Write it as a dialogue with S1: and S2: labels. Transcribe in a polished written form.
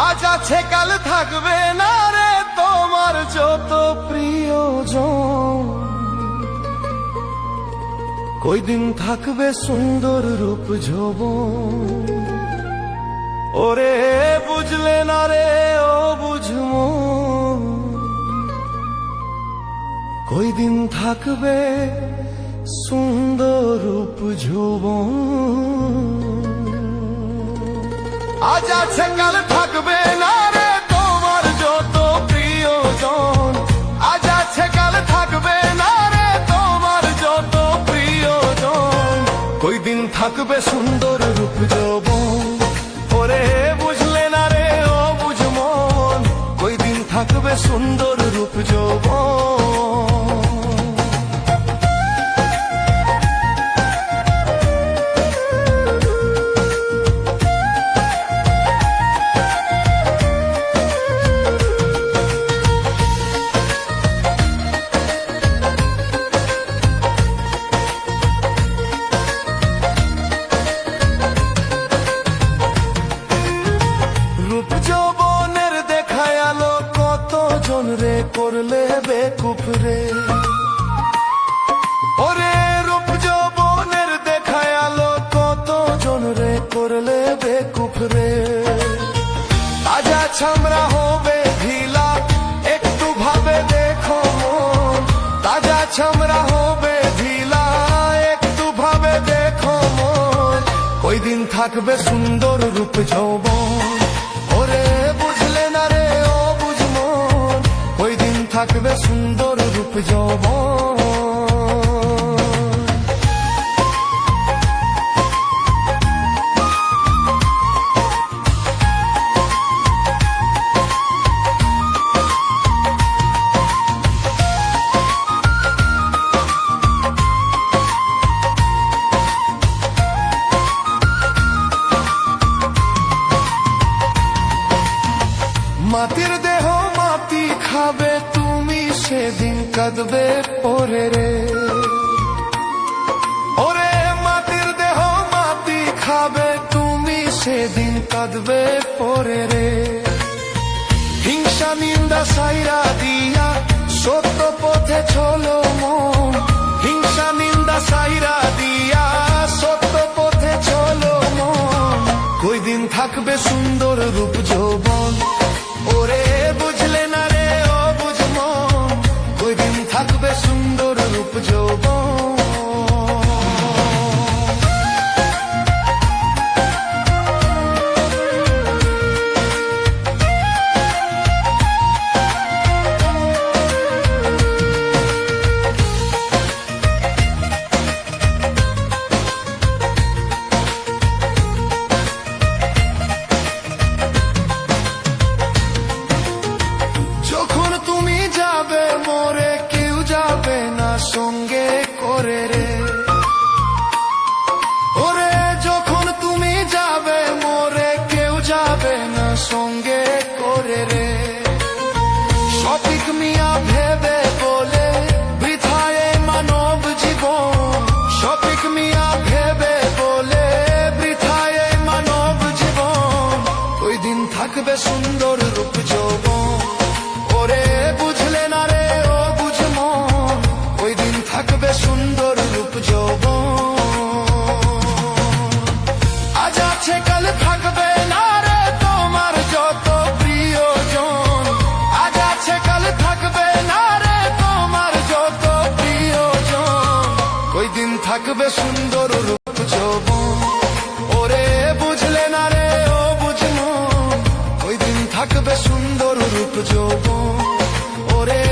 S1: আজ আছে কাল থাকবে না রে তোমার যত প্রিয়জন। কই দিন থাকবে সুন্দর রূপ যৌবন। ওরে বুঝলে না রে ও বুঝমো, কই দিন থাকবে সুন্দর রূপ যৌবন। আজ আছে কাল থাকবে না রে তোমার যত প্রিয়জন। আজ আছে কাল থাকবে না রে তোমার যত প্রিয়জন। কই দিন থাকবে সুন্দর রূপ যৌবন। ওরে বুঝলে না রে ও বুঝমন, কই দিন থাকবে সুন্দর রূপ যৌবন। রূপ যৌবনের দেখায় আলো কতজন রে করলে বেকুফ রে। ওরে রূপ যৌবনের দেখায় আলো কতজন রে করলে বেকুফ রে। তাজা ছামড়া হবে ঢিলা একটু ভাবে দেখো মন। তাজা ছামড়া হবে ঢিলা একটু ভাবে দেখো মন। কই দিন থাকবে সুন্দর রূপ যৌবন। ওরে বুঝলে না রে ও বুঝমন, কই দিন থাকবে সুন্দর রূপ যৌবন। মাটির দেহ মাটি খাবে তুমি সেদিন কাঁদবে পরে রে। ওরে মাটির দেহ মাটি খাবে তুমি সেদিন কাঁদবে পরে রে। হিংসা নিন্দা সাইরা দিয়া সত্য পথে চলো মন। হিংসা নিন্দা সাইরা দিয়া সত্য পথে চলো মন। কই দিন থাকবে সুন্দর রূপ যৌবন। ওরে বুঝলে না রে ও বুঝমন, কই দিন থাকবে সুন্দর রূপ যৌবন। যখন তুমি যাবে মোরে কেউ যাবে না সঙ্গে করে রে। ওরে যখন তুমি যাবে মোরে কেউ যাবে না সঙ্গে করে রে। শফিক মিয়া ভেবে বলে বৃথায় মানব জীবন। শফিক মিয়া ভেবে বলে বৃথায় মানব জীবন। ওই দিন থাকবে সুন্দর রূপ যৌবন। ওরে বুঝলে না রে ও বুঝমন, ওই দিন থাকবে সুন্দর রূপ যৌবন। আজ আছে কাল থাকবে না রে তোমার যত প্রিয়জন। আজ আছে কাল থাকবে না রে তোমার যত প্রিয়জন। ওই দিন থাকবে সুন্দর রূপ যৌবন। ওরে বুঝলে না রে ও বুঝমন, ওই দিন থাকবে সুন্দর রূপ যৌবন। ওরে